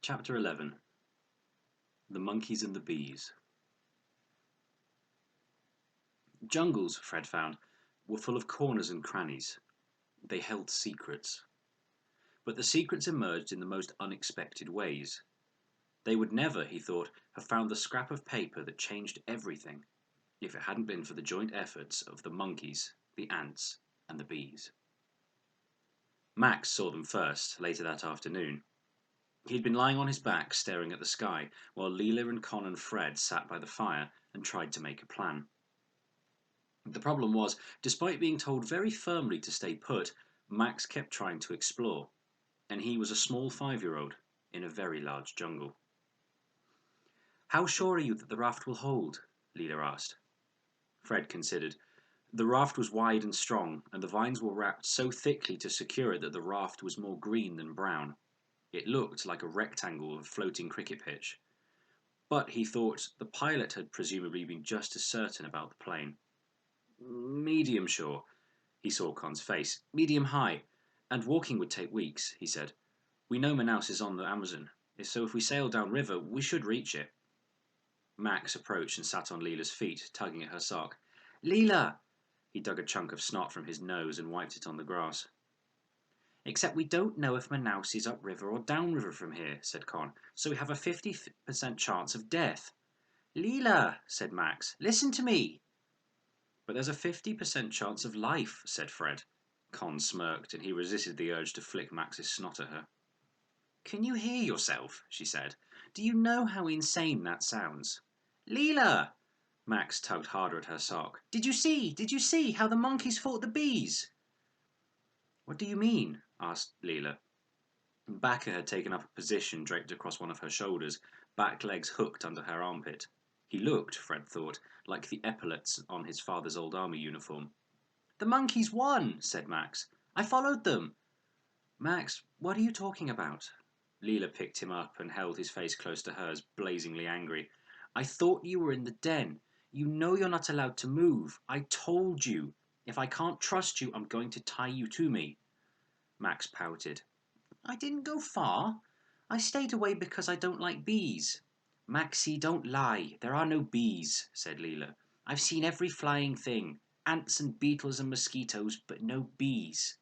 Chapter 11. The Monkeys and the Bees. Jungles, Fred found, were full of corners and crannies. They held secrets. But the secrets emerged in the most unexpected ways. They would never, he thought, have found the scrap of paper that changed everything if it hadn't been for the joint efforts of the monkeys, the ants, and the bees. Max saw them first, later that afternoon. He'd been lying on his back staring at the sky while Leela and Con and Fred sat by the fire and tried to make a plan. The problem was, despite being told very firmly to stay put, Max kept trying to explore, and he was a small 5-year-old in a very large jungle. "How sure are you that the raft will hold?" Leela asked. Fred considered. The raft was wide and strong, and the vines were wrapped so thickly to secure it that the raft was more green than brown. It looked like a rectangle of a floating cricket pitch. But, he thought, the pilot had presumably been just as certain about the plane. "Medium sure." He saw Con's face. "Medium high. And walking would take weeks," he said. "We know Manaus is on the Amazon, so if we sail downriver, we should reach it." Max approached and sat on Leela's feet, tugging at her sock. "Leela!" He dug a chunk of snot from his nose and wiped it on the grass. "Except we don't know if Manaus is upriver or downriver from here," said Con, "so we have a 50% chance of death." "Leela," said Max, "listen to me." "But there's a 50% chance of life," said Fred. Con smirked, and he resisted the urge to flick Max's snot at her. "Can you hear yourself?" she said. "Do you know how insane that sounds?" "Leela!" Max tugged harder at her sock. Did you see how the monkeys fought the bees?" "What do you mean?" asked Leela. Bacca had taken up a position draped across one of her shoulders, back legs hooked under her armpit. He looked, Fred thought, like the epaulets on his father's old army uniform. "The monkeys won," said Max. "I followed them." "Max, what are you talking about?" Leela picked him up and held his face close to hers, blazingly angry. "I thought you were in the den. You know you're not allowed to move. I told you. If I can't trust you, I'm going to tie you to me." Max pouted. "I didn't go far. I stayed away because I don't like bees." "Maxie, don't lie. There are no bees," said Leela. "I've seen every flying thing. Ants and beetles and mosquitoes, but no bees."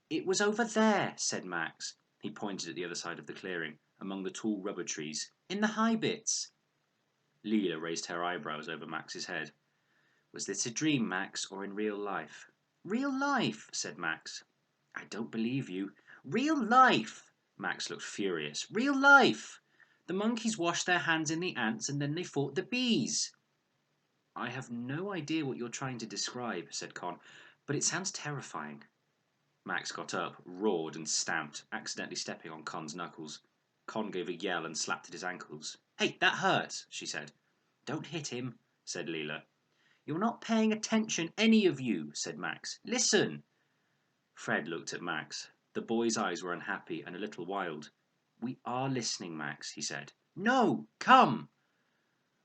"It was over there," said Max. He pointed at the other side of the clearing, among the tall rubber trees. "In the high bits." Leela raised her eyebrows over Max's head. "Was this a dream, Max, or in real life?" "Real life," said Max. "I don't believe you." "Real life!" Max looked furious. "Real life! The monkeys washed their hands in the ants and then they fought the bees." "I have no idea what you're trying to describe," said Con, "but it sounds terrifying." Max got up, roared and stamped, accidentally stepping on Con's knuckles. Con gave a yell and slapped at his ankles. "Hey, that hurts," she said. "Don't hit him," said Leela. "You're not paying attention, any of you," said Max. "Listen." Fred looked at Max. The boy's eyes were unhappy and a little wild. "We are listening, Max," he said. "No! Come!"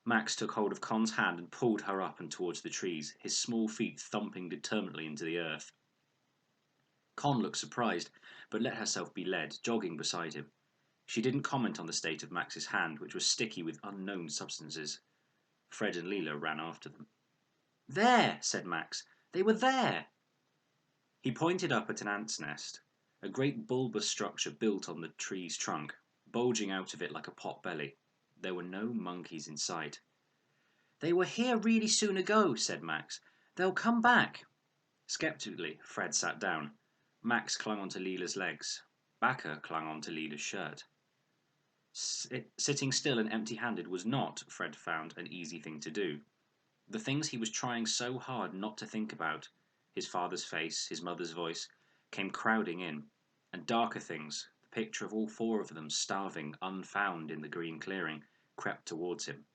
Max took hold of Con's hand and pulled her up and towards the trees, his small feet thumping determinedly into the earth. Con looked surprised, but let herself be led, jogging beside him. She didn't comment on the state of Max's hand, which was sticky with unknown substances. Fred and Leela ran after them. "There!" said Max. "They were there!" He pointed up at an ant's nest, a great bulbous structure built on the tree's trunk, bulging out of it like a pot belly. There were no monkeys in sight. "They were here really soon ago," said Max. "They'll come back." Skeptically, Fred sat down. Max clung onto Leela's legs. Bacca clung onto Leela's shirt. Sitting still and empty-handed was not, Fred found, an easy thing to do. The things he was trying so hard not to think about, his father's face, his mother's voice, came crowding in, and darker things, the picture of all four of them starving, unfound in the green clearing, crept towards him.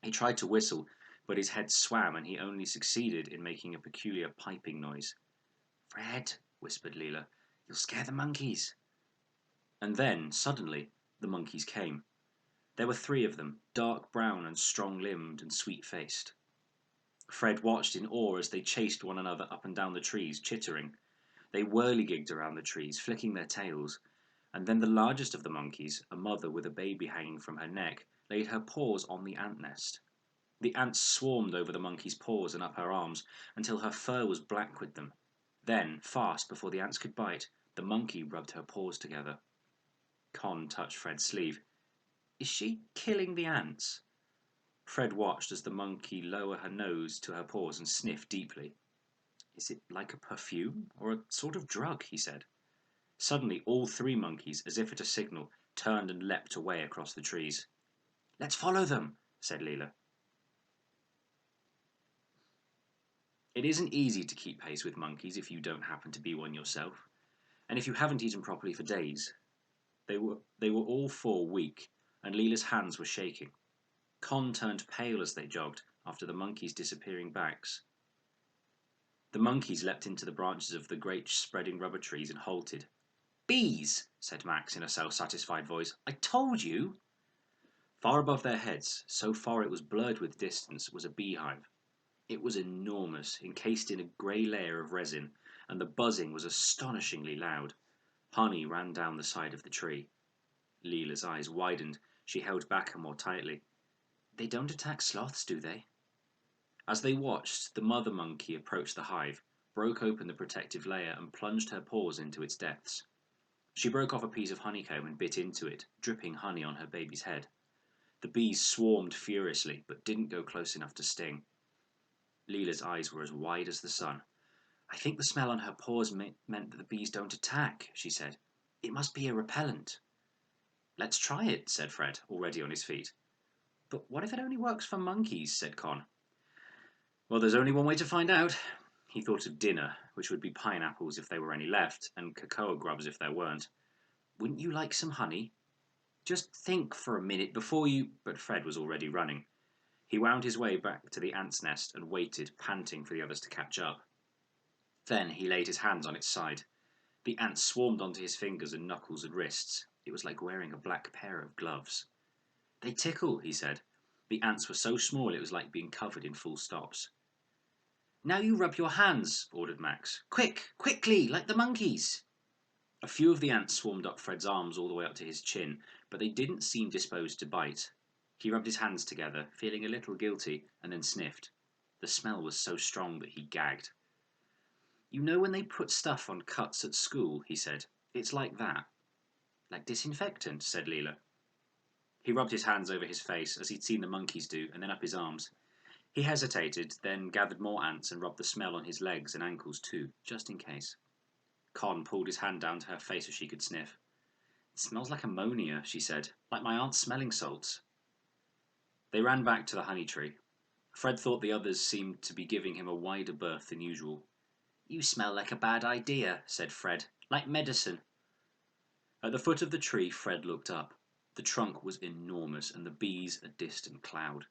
He tried to whistle, but his head swam and he only succeeded in making a peculiar piping noise. "Fred," whispered Leela, "you'll scare the monkeys." And then, suddenly, the monkeys came. There were 3 of them, dark brown and strong-limbed and sweet-faced. Fred watched in awe as they chased one another up and down the trees, chittering. They whirligigged around the trees, flicking their tails. And then the largest of the monkeys, a mother with a baby hanging from her neck, laid her paws on the ant nest. The ants swarmed over the monkey's paws and up her arms until her fur was black with them. Then, fast before the ants could bite, the monkey rubbed her paws together. Con touched Fred's sleeve. "Is she killing the ants?" Fred watched as the monkey lowered her nose to her paws and sniffed deeply. "Is it like a perfume or a sort of drug?" he said. Suddenly all three monkeys, as if at a signal, turned and leapt away across the trees. "Let's follow them," said Leela. It isn't easy to keep pace with monkeys if you don't happen to be one yourself, and if you haven't eaten properly for days. They were all four weak, and Leela's hands were shaking. Con turned pale as they jogged after the monkeys' disappearing backs. The monkeys leapt into the branches of the great spreading rubber trees and halted. "Bees," said Max in a self-satisfied voice. "I told you." Far above their heads, so far it was blurred with distance, was a beehive. It was enormous, encased in a grey layer of resin, and the buzzing was astonishingly loud. Honey ran down the side of the tree. Leela's eyes widened. She held back more tightly. "They don't attack sloths, do they?" As they watched, the mother monkey approached the hive, broke open the protective layer, and plunged her paws into its depths. She broke off a piece of honeycomb and bit into it, dripping honey on her baby's head. The bees swarmed furiously, but didn't go close enough to sting. Leela's eyes were as wide as the sun. "I think the smell on her paws meant that the bees don't attack," she said. "It must be a repellent." "Let's try it," said Fred, already on his feet. "But what if it only works for monkeys?" said Con. "Well, there's only one way to find out." He thought of dinner, which would be pineapples if there were any left, and cocoa grubs if there weren't. "Wouldn't you like some honey?" "Just think for a minute before you—" But Fred was already running. He wound his way back to the ant's nest and waited, panting for the others to catch up. Then he laid his hands on its side. The ants swarmed onto his fingers and knuckles and wrists. It was like wearing a black pair of gloves. "They tickle," he said. The ants were so small it was like being covered in full stops. "Now you rub your hands," ordered Max. "Quick, quickly, like the monkeys." A few of the ants swarmed up Fred's arms all the way up to his chin, but they didn't seem disposed to bite. He rubbed his hands together, feeling a little guilty, and then sniffed. The smell was so strong that he gagged. "You know when they put stuff on cuts at school," he said. "It's like that." "Like disinfectant," said Leela. He rubbed his hands over his face, as he'd seen the monkeys do, and then up his arms. He hesitated, then gathered more ants and rubbed the smell on his legs and ankles too, just in case. Con pulled his hand down to her face so she could sniff. "It smells like ammonia," she said, "like my aunt's smelling salts." They ran back to the honey tree. Fred thought the others seemed to be giving him a wider berth than usual. "You smell like a bad idea," said Fred, "like medicine." At the foot of the tree, Fred looked up. The trunk was enormous and the bees a distant cloud.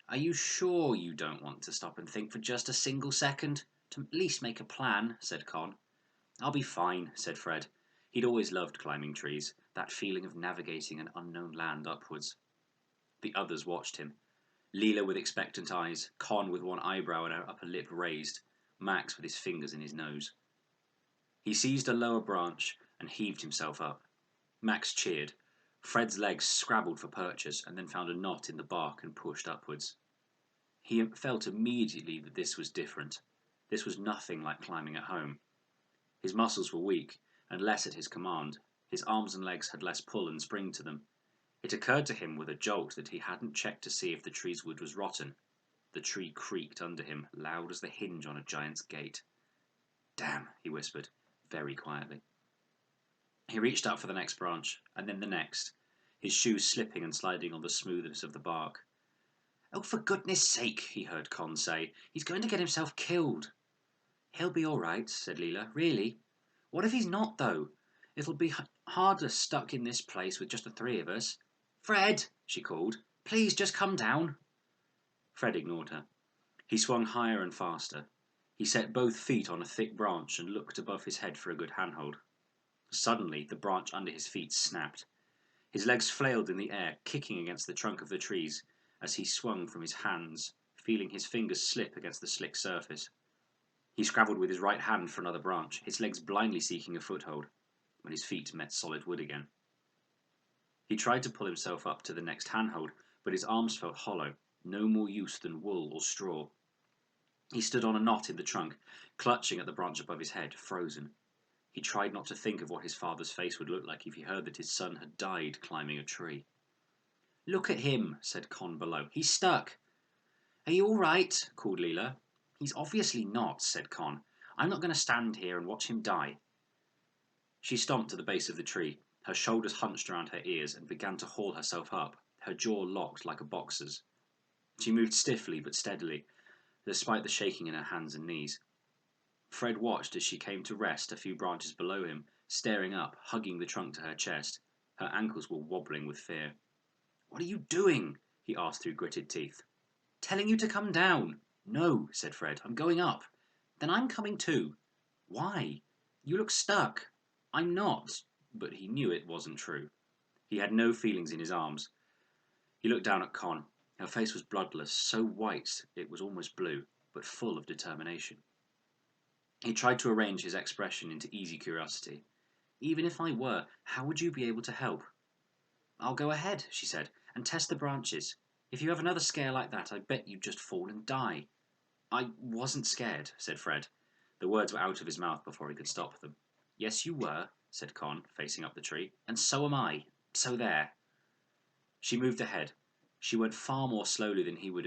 "Are you sure you don't want to stop and think for just a single second? To at least make a plan," said Con. "I'll be fine," said Fred. He'd always loved climbing trees, that feeling of navigating an unknown land upwards. The others watched him. Leela with expectant eyes, Con with one eyebrow and her upper lip raised, Max with his fingers in his nose. He seized a lower branch and heaved himself up. Max cheered. Fred's legs scrabbled for purchase and then found a knot in the bark and pushed upwards. He felt immediately that this was different. This was nothing like climbing at home. His muscles were weak and less at his command. His arms and legs had less pull and spring to them. It occurred to him with a jolt that he hadn't checked to see if the tree's wood was rotten. The tree creaked under him, loud as the hinge on a giant's gate. "Damn," he whispered, very quietly. He reached up for the next branch, and then the next, his shoes slipping and sliding on the smoothness of the bark. "Oh, for goodness sake," he heard Con say. "He's going to get himself killed." "He'll be all right," said Leela. "Really. What if he's not, though? It'll be harder stuck in this place with just the three of us." "Fred," she called, "please just come down." Fred ignored her. He swung higher and faster. He set both feet on a thick branch and looked above his head for a good handhold. Suddenly, the branch under his feet snapped. His legs flailed in the air, kicking against the trunk of the trees as he swung from his hands, feeling his fingers slip against the slick surface. He scrabbled with his right hand for another branch, his legs blindly seeking a foothold. when his feet met solid wood again. He tried to pull himself up to the next handhold, but his arms felt hollow, no more use than wool or straw. He stood on a knot in the trunk, clutching at the branch above his head, frozen. He tried not to think of what his father's face would look like if he heard that his son had died climbing a tree. "Look at him," said Con below. "He's stuck." "Are you all right?" called Leela. "He's obviously not," said Con. "I'm not going to stand here and watch him die." She stomped to the base of the tree, her shoulders hunched around her ears, and began to haul herself up, her jaw locked like a boxer's. She moved stiffly but steadily, despite the shaking in her hands and knees. Fred watched as she came to rest a few branches below him, staring up, hugging the trunk to her chest. Her ankles were wobbling with fear. "What are you doing?" he asked through gritted teeth. "Telling you to come down." "No," said Fred. "I'm going up." "Then I'm coming too." "Why?" "You look stuck." "I'm not." But he knew it wasn't true. He had no feelings in his arms. He looked down at Con. Her face was bloodless, so white it was almost blue, but full of determination. He tried to arrange his expression into easy curiosity. "Even if I were, how would you be able to help?" "I'll go ahead," she said, "and test the branches. If you have another scare like that, I bet you'd just fall and die." "I wasn't scared," said Fred. The words were out of his mouth before he could stop them. "Yes, you were," said Con, facing up the tree. "And so am I. So there." She moved ahead. She went far more slowly than he would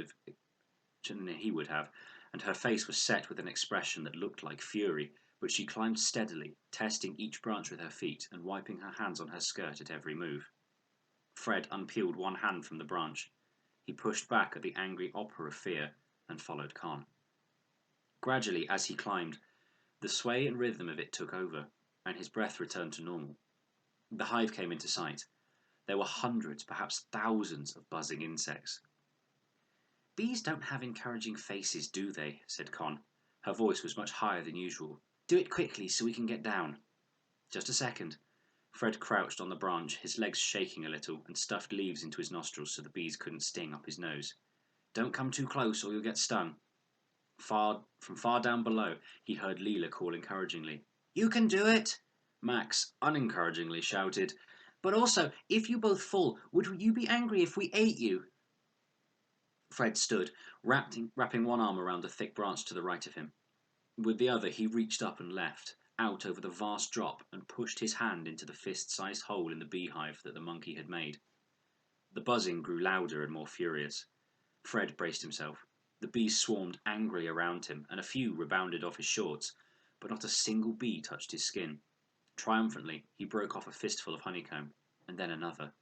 have, and her face was set with an expression that looked like fury, but she climbed steadily, testing each branch with her feet and wiping her hands on her skirt at every move. Fred unpeeled one hand from the branch. He pushed back at the angry opera of fear and followed Con. Gradually, as he climbed, the sway and rhythm of it took over, and his breath returned to normal. The hive came into sight. There were hundreds, perhaps thousands, of buzzing insects. "Bees don't have encouraging faces, do they?" said Con. Her voice was much higher than usual. "Do it quickly so we can get down." "Just a second." Fred crouched on the branch, his legs shaking a little, and stuffed leaves into his nostrils so the bees couldn't sting up his nose. "Don't come too close or you'll get stung." From far down below, he heard Leela call encouragingly. "You can do it!" Max unencouragingly shouted, "But also, if you both fall, would you be angry if we ate you?" Fred stood, wrapping one arm around a thick branch to the right of him. With the other, he reached up and left, out over the vast drop, and pushed his hand into the fist-sized hole in the beehive that the monkey had made. The buzzing grew louder and more furious. Fred braced himself. The bees swarmed angrily around him, and a few rebounded off his shorts, but not a single bee touched his skin. Triumphantly, he broke off a fistful of honeycomb, and then another.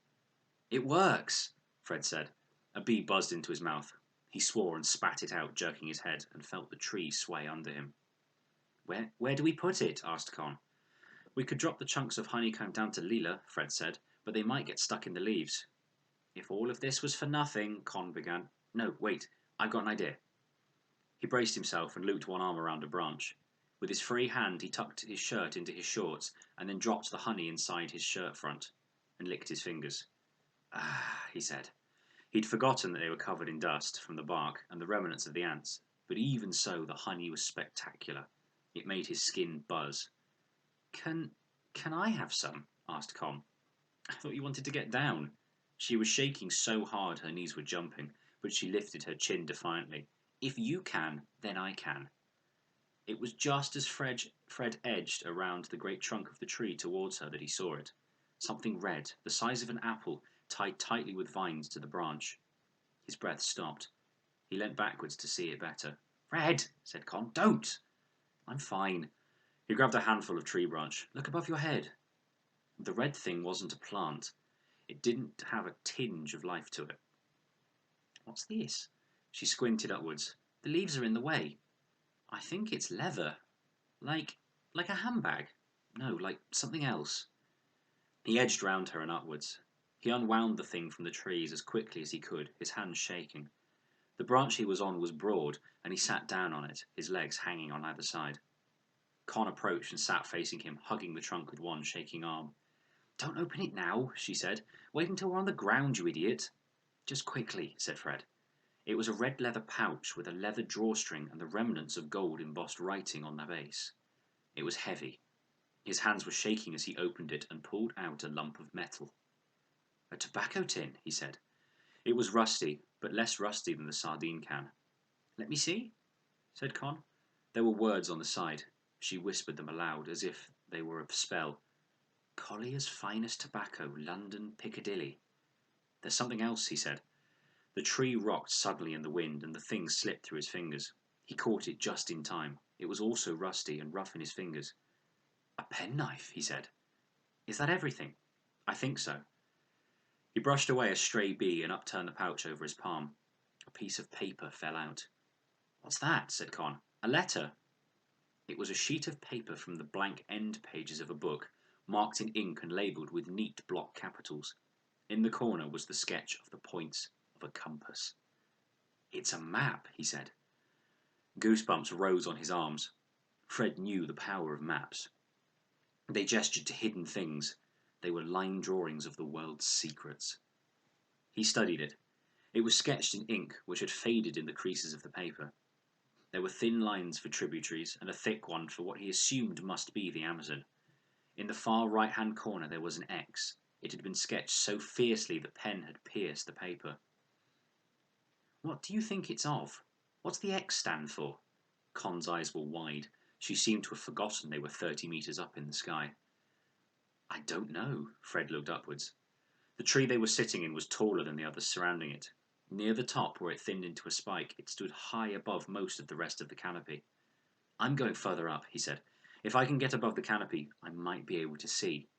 "It works," Fred said. A bee buzzed into his mouth. He swore and spat it out, jerking his head, and felt the tree sway under him. Where do we put it?" asked Con. "We could drop the chunks of honeycomb down to Leela," Fred said, "but they might get stuck in the leaves." "If all of this was for nothing," Con began. "No, wait, I've got an idea." He braced himself and looped one arm around a branch. With his free hand, he tucked his shirt into his shorts and then dropped the honey inside his shirt front and licked his fingers. "Ah," he said. He'd forgotten that they were covered in dust from the bark and the remnants of the ants, but even so, the honey was spectacular. It made his skin buzz. Can I have some?" asked Con. "I thought you wanted to get down." She was shaking so hard her knees were jumping, but she lifted her chin defiantly. "If you can, then I can." It was just as Fred edged around the great trunk of the tree towards her that he saw it. Something red, the size of an apple, tied tightly with vines to the branch. His breath stopped. He leant backwards to see it better. "Fred," said Con, "don't!" "I'm fine." He grabbed a handful of tree branch. "Look above your head." The red thing wasn't a plant. It didn't have a tinge of life to it. "What's this?" She squinted upwards. "The leaves are in the way." "I think it's leather. Like a handbag. No, like something else." He edged round her and upwards. He unwound the thing from the trees as quickly as he could, his hands shaking. The branch he was on was broad, and he sat down on it, his legs hanging on either side. Con approached and sat facing him, hugging the trunk with one shaking arm. "Don't open it now," she said. "Wait until we're on the ground, you idiot." "Just quickly," said Fred. It was a red leather pouch with a leather drawstring and the remnants of gold embossed writing on the base. It was heavy. His hands were shaking as he opened it and pulled out a lump of metal. "A tobacco tin," he said. It was rusty, but less rusty than the sardine can. "Let me see," said Con. There were words on the side. She whispered them aloud, as if they were a spell. "Collier's finest tobacco, London, Piccadilly." "There's something else," he said. The tree rocked suddenly in the wind, and the thing slipped through his fingers. He caught it just in time. It was also rusty and rough in his fingers. "A penknife," he said. "Is that everything?" "I think so." He brushed away a stray bee and upturned the pouch over his palm. A piece of paper fell out. "What's that?" said Con. "A letter." It was a sheet of paper from the blank end pages of a book, marked in ink and labelled with neat block capitals. In the corner was the sketch of the points of a compass. "It's a map," he said. Goosebumps rose on his arms. Fred knew the power of maps. They gestured to hidden things. They were line drawings of the world's secrets. He studied it. It was sketched in ink which had faded in the creases of the paper. There were thin lines for tributaries and a thick one for what he assumed must be the Amazon. In the far right-hand corner there was an X. It had been sketched so fiercely the pen had pierced the paper. "What do you think it's of? What's the X stand for?" Con's eyes were wide. She seemed to have forgotten they were 30 meters up in the sky. "I don't know." Fred looked upwards. The tree they were sitting in was taller than the others surrounding it. Near the top, where it thinned into a spike, it stood high above most of the rest of the canopy. "I'm going further up," he said. "If I can get above the canopy, I might be able to see."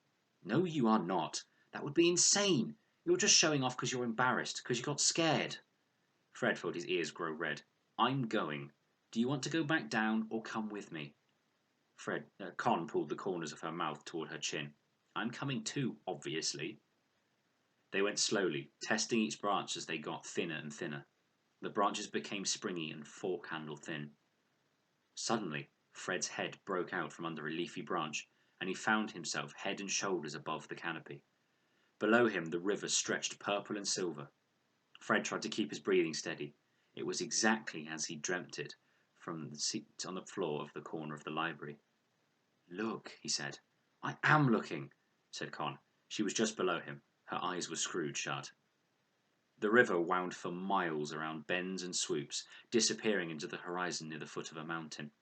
"No, you are not. That would be insane. You're just showing off because you're embarrassed, because you got scared." Fred felt his ears grow red. "I'm going. Do you want to go back down or come with me?" Con pulled the corners of her mouth toward her chin. "I'm coming too, obviously." They went slowly, testing each branch as they got thinner and thinner. The branches became springy and fork-handle thin. Suddenly, Fred's head broke out from under a leafy branch, and he found himself head and shoulders above the canopy. Below him, the river stretched purple and silver. Fred tried to keep his breathing steady. It was exactly as he dreamt it from the seat on the floor of the corner of the library. "Look," he said. "I am looking," said Con. She was just below him. Her eyes were screwed shut. The river wound for miles around bends and swoops, disappearing into the horizon near the foot of a mountain.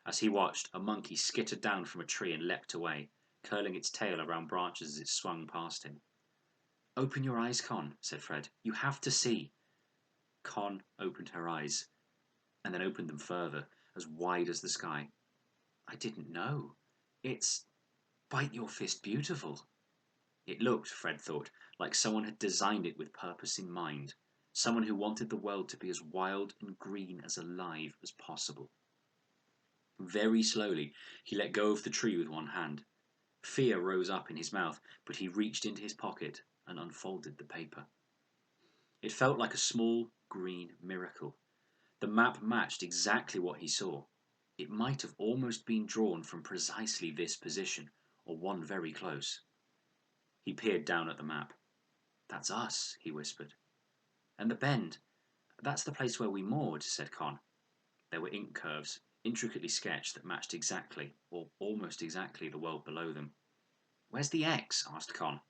As he watched, a monkey skittered down from a tree and leapt away, curling its tail around branches as it swung past him. "Open your eyes, Con," said Fred. "You have to see." Con opened her eyes, and then opened them further, as wide as the sky. "I didn't know. It's bite your fist beautiful." It looked, Fred thought, like someone had designed it with purpose in mind. Someone who wanted the world to be as wild and green as alive as possible. Very slowly, he let go of the tree with one hand. Fear rose up in his mouth, but he reached into his pocket and unfolded the paper. It felt like a small, green miracle. The map matched exactly what he saw. It might have almost been drawn from precisely this position, or one very close. He peered down at the map. "That's us," he whispered. "And the bend, that's the place where we moored," said Con. There were ink curves, intricately sketched, that matched exactly, or almost exactly, the world below them. "Where's the X?" asked Con.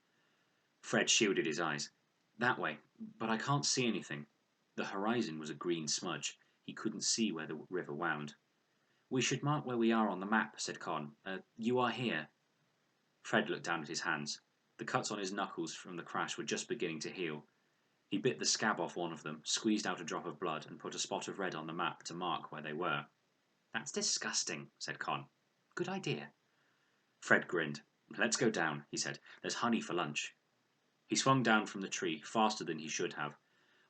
Fred shielded his eyes. "That way, but I can't see anything." The horizon was a green smudge. He couldn't see where the river wound. "We should mark where we are on the map," said Con. "You are here." Fred looked down at his hands. The cuts on his knuckles from the crash were just beginning to heal. He bit the scab off one of them, squeezed out a drop of blood, and put a spot of red on the map to mark where they were. "That's disgusting," said Con. "Good idea." Fred grinned. "Let's go down," he said. "There's honey for lunch." He swung down from the tree, faster than he should have.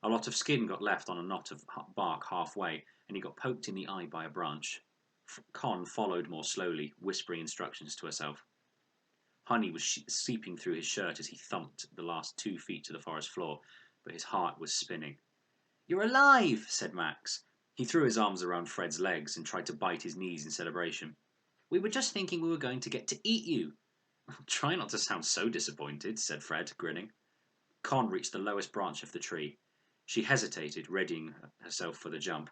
A lot of skin got left on a knot of bark halfway, and he got poked in the eye by a branch. Con followed more slowly, whispering instructions to herself. Honey was seeping through his shirt as he thumped the last 2 feet to the forest floor, but his heart was spinning. "You're alive!" said Max. He threw his arms around Fred's legs and tried to bite his knees in celebration. "We were just thinking we were going to get to eat you." "Try not to sound so disappointed," said Fred, grinning. Con reached the lowest branch of the tree. She hesitated, readying herself for the jump.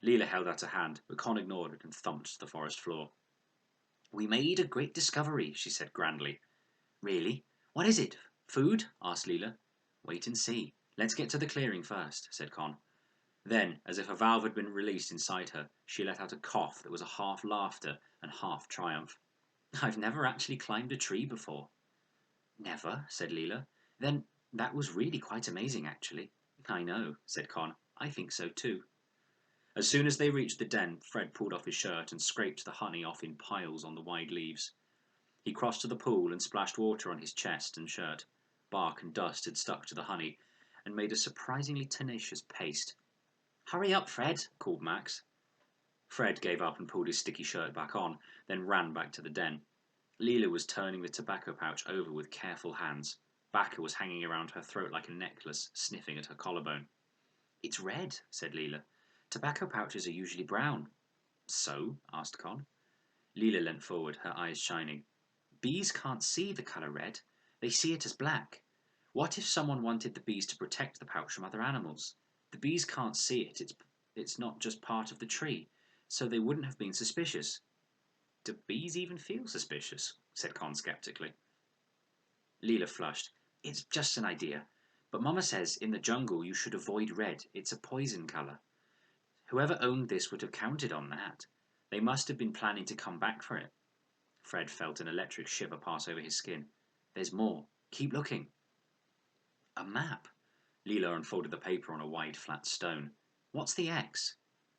Leela held out a hand, but Con ignored it and thumped the forest floor. We made a great discovery, she said grandly. Really? What is it? Food? Asked Leela. Wait and see. Let's get to the clearing first, said Con. Then, as if a valve had been released inside her, she let out a cough that was a half laughter and half triumph. I've never actually climbed a tree before. Never, said Leela. Then that was really quite amazing, actually. I know, said Con. I think so too. As soon as they reached the den, Fred pulled off his shirt and scraped the honey off in piles on the wide leaves. He crossed to the pool and splashed water on his chest and shirt. Bark and dust had stuck to the honey and made a surprisingly tenacious paste. Hurry up, Fred, called Max. Fred gave up and pulled his sticky shirt back on, then ran back to the den. Leela was turning the tobacco pouch over with careful hands. Bacca was hanging around her throat like a necklace, sniffing at her collarbone. It's red, said Leela. Tobacco pouches are usually brown. So? Asked Con. Leela leant forward, her eyes shining. Bees can't see the colour red. They see it as black. What if someone wanted the bees to protect the pouch from other animals? The bees can't see it. It's not just part of the tree, so they wouldn't have been suspicious. Do bees even feel suspicious? Said Con sceptically. Leela flushed. It's just an idea. But Mama says in the jungle you should avoid red. It's a poison colour. Whoever owned this would have counted on that. They must have been planning to come back for it. Fred felt an electric shiver pass over his skin. There's more. Keep looking. A map. Leela unfolded the paper on a wide flat stone. What's the X?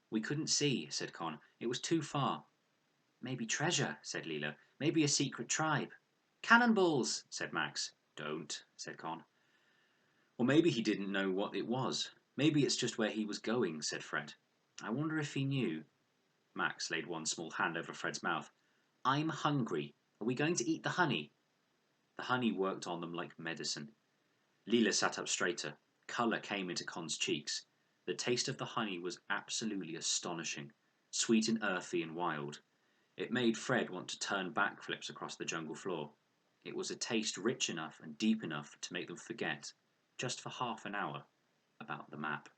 We couldn't see, said Con. It was too far. Maybe treasure, said Leela. Maybe a secret tribe. Cannonballs, said Max. Don't, said Con. Or maybe he didn't know what it was. Maybe it's just where he was going, said Fred. I wonder if he knew. Max laid one small hand over Fred's mouth. I'm hungry. Are we going to eat the honey? The honey worked on them like medicine. Leela sat up straighter. Colour came into Con's cheeks. The taste of the honey was absolutely astonishing, sweet and earthy and wild. It made Fred want to turn backflips across the jungle floor. It was a taste rich enough and deep enough to make them forget, just for half an hour, about the map.